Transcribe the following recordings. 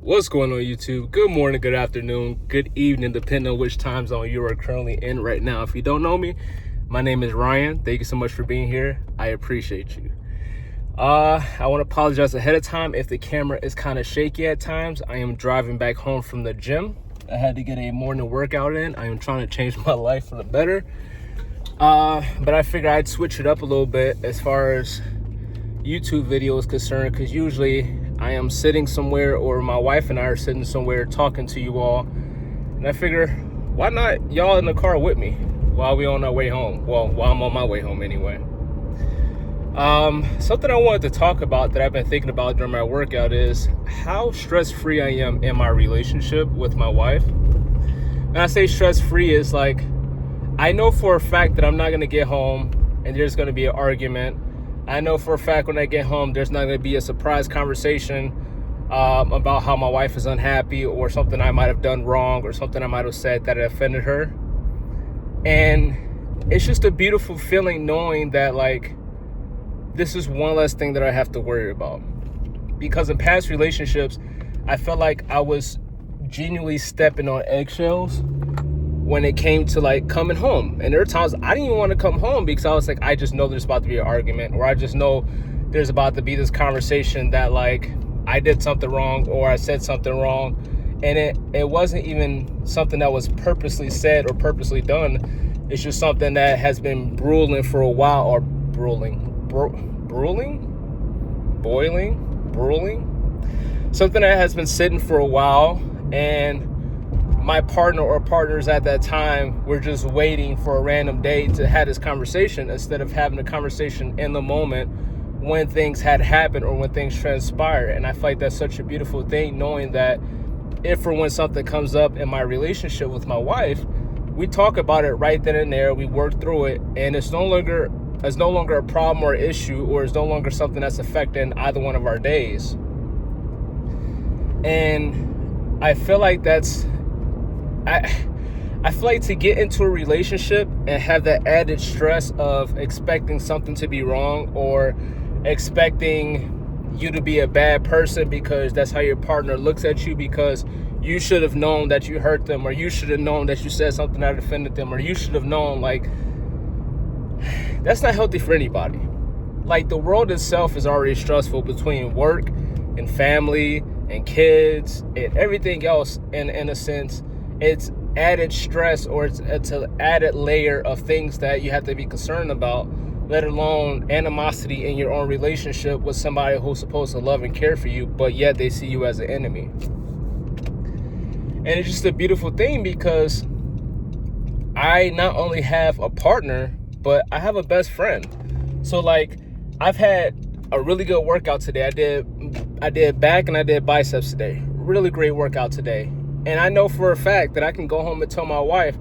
What's going on, YouTube? Good morning, good afternoon, good evening, depending on which time zone you are currently in right now. If you don't know me, my name is Ryan. Thank you so much for being here. I appreciate you. I want to apologize ahead of time if the camera is kind of shaky at times. I am driving back home from the gym. I had to get a morning workout in. I am trying to change my life for the better. But I figured I'd switch it up a little bit as far as YouTube video is concerned, because usually I am sitting somewhere, or my wife and I are sitting somewhere talking to you all, and I figure, why not y'all in the car with me while we on our way home? Well, while I'm on my way home anyway. Something I wanted to talk about that I've been thinking about during my workout is how stress-free I am in my relationship with my wife. When I say stress-free, is like, I know for a fact that I'm not going to get home and there's going to be an argument. I know for a fact when I get home, there's not going to be a surprise conversation about how my wife is unhappy, or something I might have done wrong, or something I might have said that offended her. And it's just a beautiful feeling knowing that, like, this is one less thing that I have to worry about. Because in past relationships, I felt like I was genuinely stepping on eggshells when it came to, like, coming home. And there were times I didn't even want to come home because I was like, I just know there's about to be an argument, or I just know there's about to be this conversation that, like, I did something wrong or I said something wrong. And it wasn't even something that was purposely said or purposely done. It's just something that has been brewing for a while, or brewing, something that has been sitting for a while. And my partner or partners at that time were just waiting for a random day to have this conversation, instead of having a conversation in the moment when things had happened or when things transpire. And I feel like that's such a beautiful thing, knowing that if or when something comes up in my relationship with my wife, we talk about it right then and there, we work through it, and it's no longer a problem or issue, or it's no longer something that's affecting either one of our days. And I feel like I feel like to get into a relationship and have that added stress of expecting something to be wrong, or expecting you to be a bad person because that's how your partner looks at you, because you should have known that you hurt them, or you should have known that you said something that offended them, or you should have known, like, that's not healthy for anybody. Like, the world itself is already stressful between work and family and kids and everything else. And in a sense, it's added stress, or it's an added layer of things that you have to be concerned about, let alone animosity in your own relationship with somebody who's supposed to love and care for you, but yet they see you as an enemy. And it's just a beautiful thing, because I not only have a partner, but I have a best friend. So, like, I've had a really good workout today. I did back and I did biceps today. Really great workout today. And I know for a fact that I can go home and tell my wife,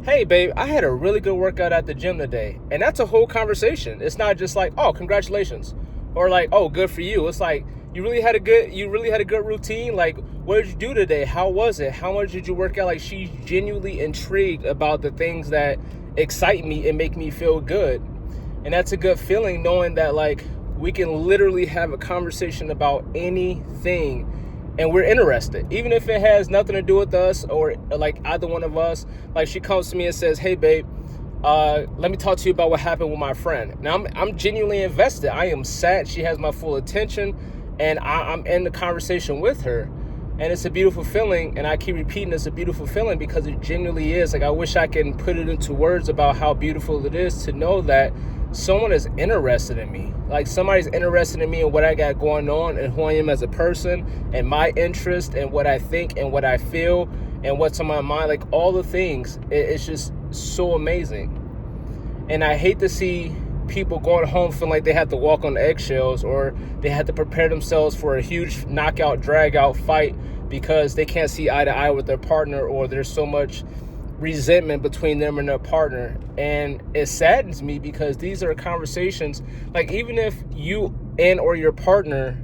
hey, babe, I had a really good workout at the gym today. And that's a whole conversation. It's not just like, oh, congratulations, or like, oh, good for you. It's like, you really had a good routine. Like, what did you do today? How was it? How much did you work out? Like, she's genuinely intrigued about the things that excite me and make me feel good. And that's a good feeling, knowing that, like, we can literally have a conversation about anything, and we're interested, even if it has nothing to do with us, or like either one of us. Like, she comes to me and says, hey, babe, let me talk to you about what happened with my friend. Now, I'm genuinely invested. I am sad. She has my full attention, and I'm in the conversation with her. And it's a beautiful feeling, and I keep repeating it's a beautiful feeling because it genuinely is. Like, I wish I can put it into words about how beautiful it is to know that someone is interested in me. Like, somebody's interested in me and what I got going on, and who I am as a person, and my interest, and what I think, and what I feel, and what's on my mind. Like, all the things. It's just so amazing. And I hate to see people going home feeling like they have to walk on eggshells, or they have to prepare themselves for a huge knockout, drag out fight because they can't see eye to eye with their partner, or there's so much resentment between them and their partner. And it saddens me, because these are conversations, like, even if you and or your partner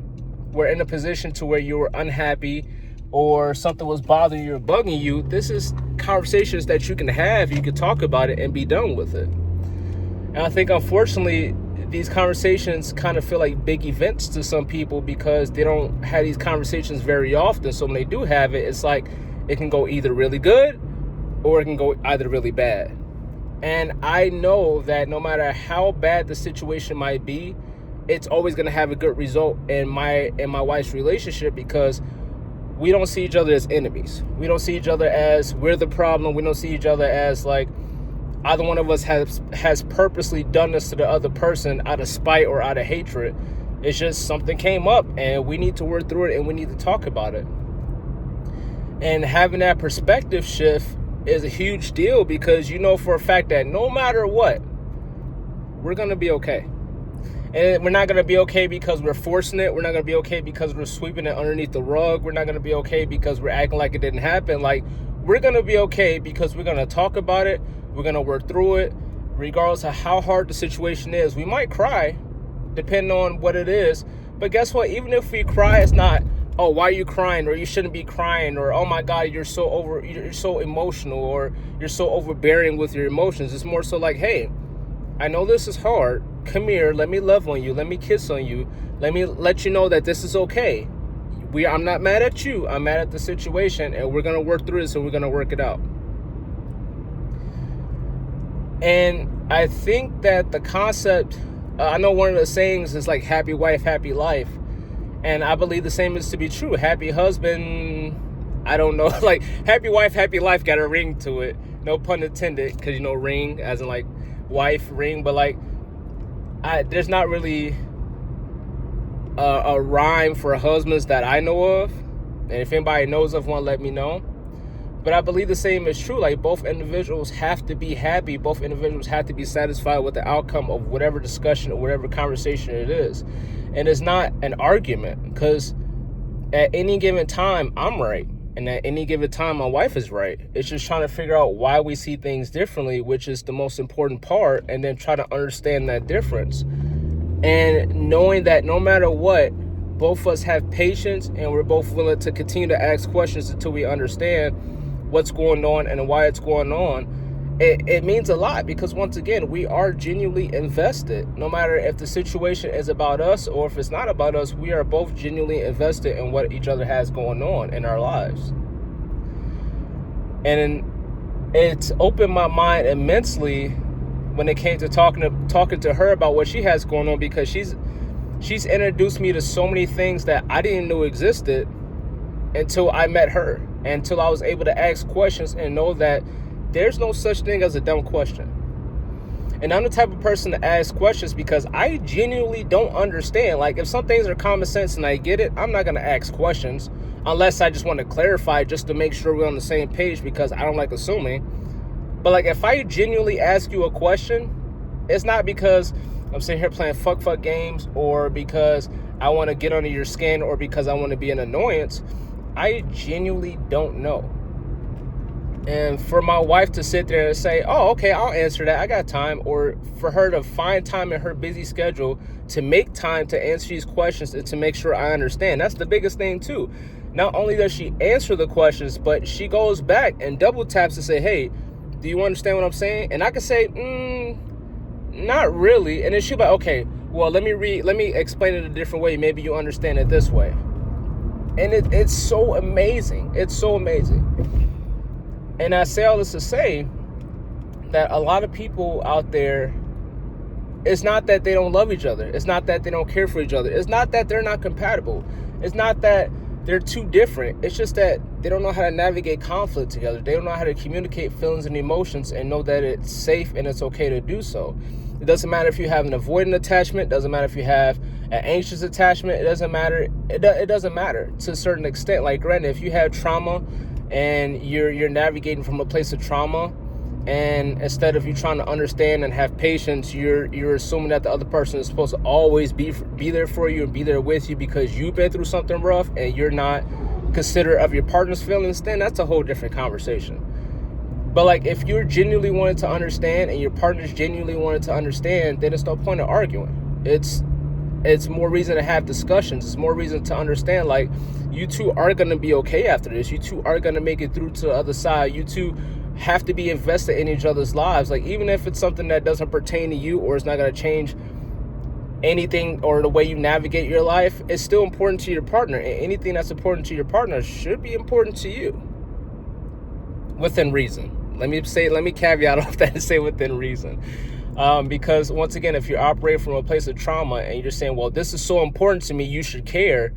were in a position to where you were unhappy, or something was bothering you or bugging you, this is conversations that you can have. You can talk about it and be done with it. And I think, unfortunately, these conversations kind of feel like big events to some people because they don't have these conversations very often. So when they do have it, it's like it can go either really good or it can go either really bad. And I know that no matter how bad the situation might be, it's always going to have a good result in my wife's relationship, because we don't see each other as enemies. We don't see each other as we're the problem. We don't see each other as like either one of us has purposely done this to the other person out of spite or out of hatred. It's just something came up and we need to work through it and we need to talk about it. And having that perspective shift is a huge deal, because you know for a fact that no matter what, we're going to be okay. And we're not going to be okay because we're forcing it. We're not going to be okay because we're sweeping it underneath the rug. We're not going to be okay because we're acting like it didn't happen. Like, we're going to be okay because we're going to talk about it. We're going to work through it, regardless of how hard the situation is. We might cry, depending on what it is. But guess what? Even if we cry, it's not, oh, why are you crying? Or you shouldn't be crying. Or, oh my God, you're so emotional, or you're so overbearing with your emotions. It's more so like, hey, I know this is hard. Come here, let me love on you. Let me kiss on you. Let me let you know that this is okay. I'm not mad at you. I'm mad at the situation, and we're going to work through this and we're going to work it out. And I think that the concept, I know one of the sayings is like happy wife, happy life. And I believe the same is to be true. Happy husband, I don't know, like happy wife, happy life got a ring to it. No pun intended, because, you know, ring as in like wife, ring, but like, there's not really a rhyme for husbands that I know of. And if anybody knows of one, let me know. But I believe the same is true. Like, both individuals have to be happy. Both individuals have to be satisfied with the outcome of whatever discussion or whatever conversation it is. And it's not an argument, because at any given time, I'm right. And at any given time, my wife is right. It's just trying to figure out why we see things differently, which is the most important part, and then try to understand that difference. And knowing that no matter what, both of us have patience, and we're both willing to continue to ask questions until we understand what's going on and why it's going on. It means a lot, because once again, we are genuinely invested. No matter if the situation is about us or if it's not about us, we are both genuinely invested in what each other has going on in our lives. And it's opened my mind immensely when it came to talking to her about what she has going on, because she's introduced me to so many things that I didn't know existed until I met her, until I was able to ask questions and know that there's no such thing as a dumb question. And I'm the type of person to ask questions because I genuinely don't understand. Like, if some things are common sense and I get it, I'm not going to ask questions unless I just want to clarify just to make sure we're on the same page, because I don't like assuming. But like, if I genuinely ask you a question, it's not because I'm sitting here playing fuck games, or because I want to get under your skin, or because I want to be an annoyance. I genuinely don't know. And for my wife to sit there and say, oh, okay, I'll answer that, I got time, or for her to find time in her busy schedule to make time to answer these questions and to make sure I understand, that's the biggest thing too. Not only does she answer the questions, but she goes back and double taps to say, hey, do you understand what I'm saying? And I can say, not really. And then she'll be like, okay, well, let me explain it a different way. Maybe you understand it this way. And it's so amazing. It's so amazing. And I say all this to say that a lot of people out there, it's not that they don't love each other. It's not that they don't care for each other. It's not that they're not compatible. It's not that they're too different. It's just that they don't know how to navigate conflict together. They don't know how to communicate feelings and emotions and know that it's safe and it's okay to do so. It doesn't matter if you have an avoidant attachment. It doesn't matter if you have an anxious attachment. It doesn't matter. It doesn't matter to a certain extent. Like, granted, if you have trauma and you're navigating from a place of trauma, and instead of you trying to understand and have patience, you're assuming that the other person is supposed to always be there for you and be there with you because you've been through something rough and you're not considerate of your partner's feelings, then that's a whole different conversation. But like, if you're genuinely wanting to understand and your partner's genuinely wanting to understand, then it's no point in arguing. It's more reason to have discussions. It's more reason to understand, like, you two are going to be okay after this. You two are going to make it through to the other side. You two have to be invested in each other's lives. Like, even if it's something that doesn't pertain to you or it's not going to change anything or the way you navigate your life is still important to your partner. And anything that's important to your partner should be important to you. Within reason. Let me caveat off that and say within reason. Because once again, if you're operating from a place of trauma and you're saying, well, this is so important to me, you should care.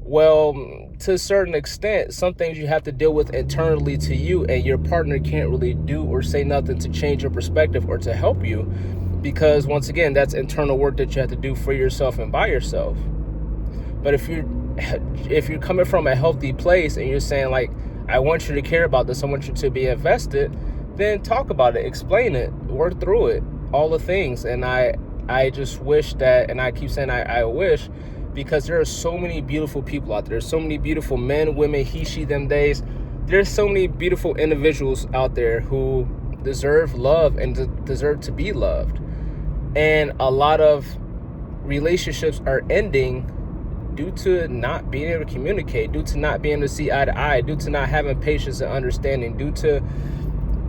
Well, to a certain extent, some things you have to deal with internally to you, and your partner can't really do or say nothing to change your perspective or to help you, because once again, that's internal work that you have to do for yourself and by yourself. But if you're coming from a healthy place and you're saying, like, I want you to care about this, I want you to be invested, then talk about it, explain it, work through it, all the things. And I just wish that, and I keep saying I wish, because there are so many beautiful people out there. There's so many beautiful men, women, he, she, them days. There's so many beautiful individuals out there who deserve love and deserve to be loved. And a lot of relationships are ending due to not being able to communicate, due to not being able to see eye to eye, due to not having patience and understanding, due to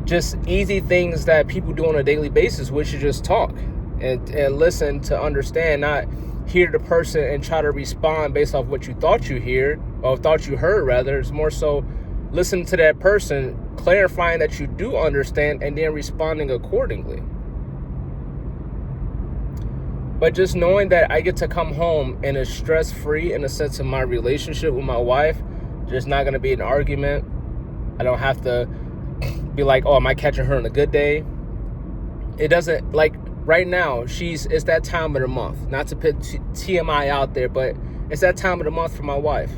just easy things that people do on a daily basis, which is just talk and listen to understand, not hear the person and try to respond based off what you thought you hear, or thought you heard rather. It's more so listen to that person, clarifying that you do understand, and then responding accordingly. But just knowing that I get to come home and it's stress-free in the sense of my relationship with my wife, there's not going to be an argument. I don't have to be like, oh, am I catching her on a good day? It doesn't, like, right now, it's that time of the month. Not to put TMI out there, but it's that time of the month for my wife.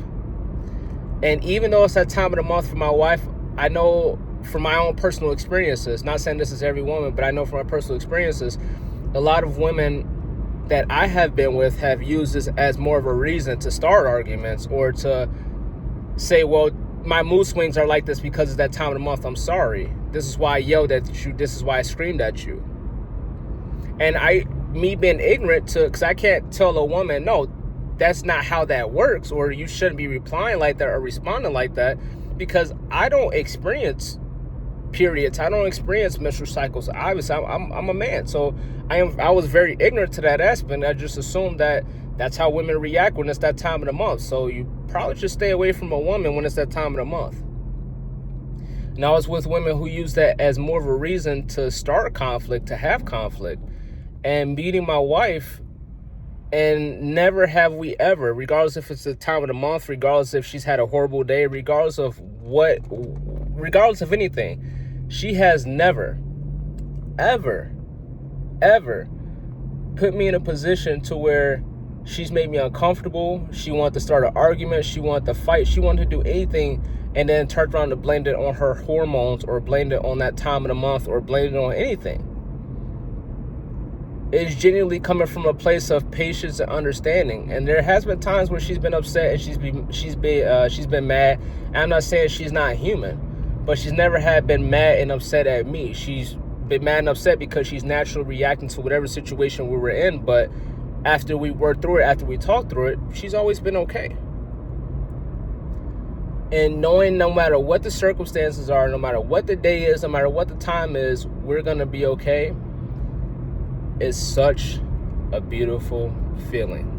And even though it's that time of the month for my wife, I know from my own personal experiences, not saying this is every woman, but I know from my personal experiences, a lot of women that I have been with have used this as more of a reason to start arguments, or to say, well, my mood swings are like this because it's that time of the month. I'm sorry. This is why I yelled at you. This is why I screamed at you. And me being ignorant because I can't tell a woman, no, that's not how that works, or you shouldn't be replying like that or responding like that, because I don't experience periods. I don't experience menstrual cycles. Obviously, I'm a man, so I was very ignorant to that aspect. I just assumed that that's how women react when it's that time of the month. So you probably should stay away from a woman when it's that time of the month. And I was with women who use that as more of a reason to start conflict, to have conflict. And meeting my wife, and never have we ever, regardless if it's the time of the month, regardless if she's had a horrible day, regardless of anything, she has never, ever put me in a position to where she's made me uncomfortable. She wanted to start an argument. She wanted to fight. She wanted to do anything, and then turned around and blamed it on her hormones, or blamed it on that time of the month, or blamed it on anything. It's genuinely coming from a place of patience and understanding. And there has been times where she's been upset and she's been mad. And I'm not saying she's not human, but she's never been mad and upset at me. She's been mad and upset because she's naturally reacting to whatever situation we were in. But after we worked through it, after we talked through it, she's always been okay. And knowing no matter what the circumstances are, no matter what the day is, no matter what the time is, we're going to be okay, is such a beautiful feeling.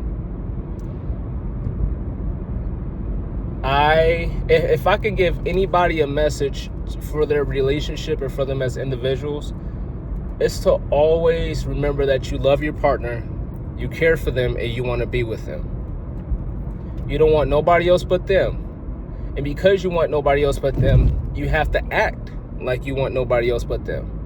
If I can give anybody a message for their relationship or for them as individuals, it's to always remember that you love your partner, you care for them, and you want to be with them. You don't want nobody else but them. And because you want nobody else but them, you have to act like you want nobody else but them.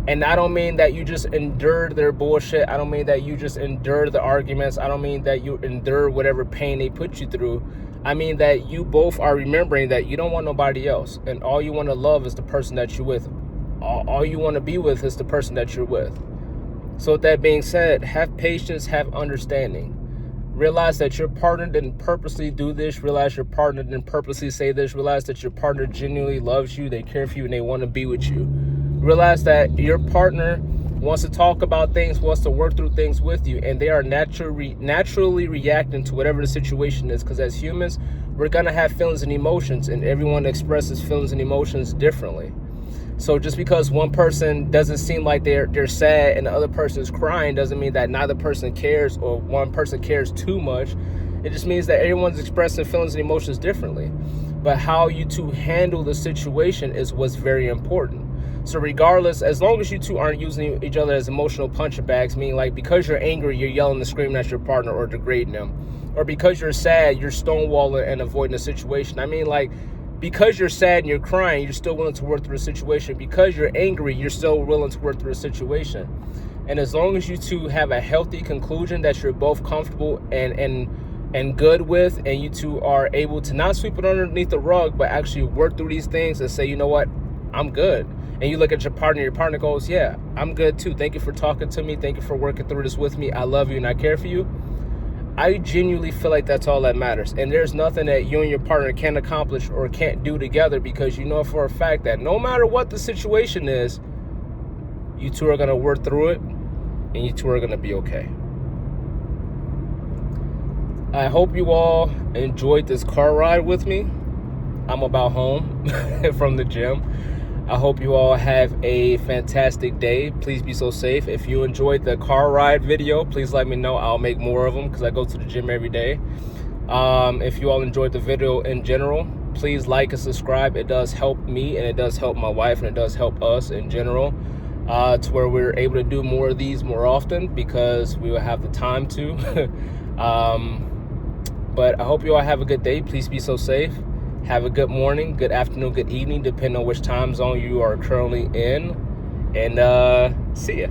And I don't mean that you just endure their bullshit. I don't mean that you just endure the arguments. I don't mean that you endure whatever pain they put you through. I mean that you both are remembering that you don't want nobody else. And all you want to love is the person that you're with. All you want to be with is the person that you're with. So with that being said, have patience, have understanding. Realize that your partner didn't purposely do this. Realize your partner didn't purposely say this. Realize that your partner genuinely loves you. They care for you and they want to be with you. Realize that your partner wants to talk about things, wants to work through things with you, and they are naturally reacting to whatever the situation is, because as humans, we're going to have feelings and emotions, and everyone expresses feelings and emotions differently. So just because one person doesn't seem like they're sad and the other person is crying doesn't mean that neither person cares or one person cares too much. It just means that everyone's expressing feelings and emotions differently. But how you two handle the situation is what's very important. So regardless, as long as you two aren't using each other as emotional punching bags, meaning like because you're angry, you're yelling and screaming at your partner or degrading them, or because you're sad, you're stonewalling and avoiding the situation. I mean, like, because you're sad and you're crying, you're still willing to work through a situation. Because you're angry, you're still willing to work through a situation. And as long as you two have a healthy conclusion that you're both comfortable and good with, and you two are able to not sweep it underneath the rug, but actually work through these things and say, you know what, I'm good. And you look at your partner goes, yeah, I'm good too. Thank you for talking to me. Thank you for working through this with me. I love you and I care for you. I genuinely feel like that's all that matters. And there's nothing that you and your partner can't accomplish or can't do together, because you know for a fact that no matter what the situation is, you two are going to work through it and you two are going to be okay. I hope you all enjoyed this car ride with me. I'm about home from the gym. I hope you all have a fantastic day. Please be so safe. If you enjoyed the car ride video, please let me know. I'll make more of them because I go to the gym every day. If you all enjoyed the video in general, please like and subscribe. It does help me and it does help my wife and it does help us in general, to where we're able to do more of these more often because we will have the time to. But I hope you all have a good day. Please be so safe. Have a good morning, good afternoon, good evening, depending on which time zone you are currently in. And see ya.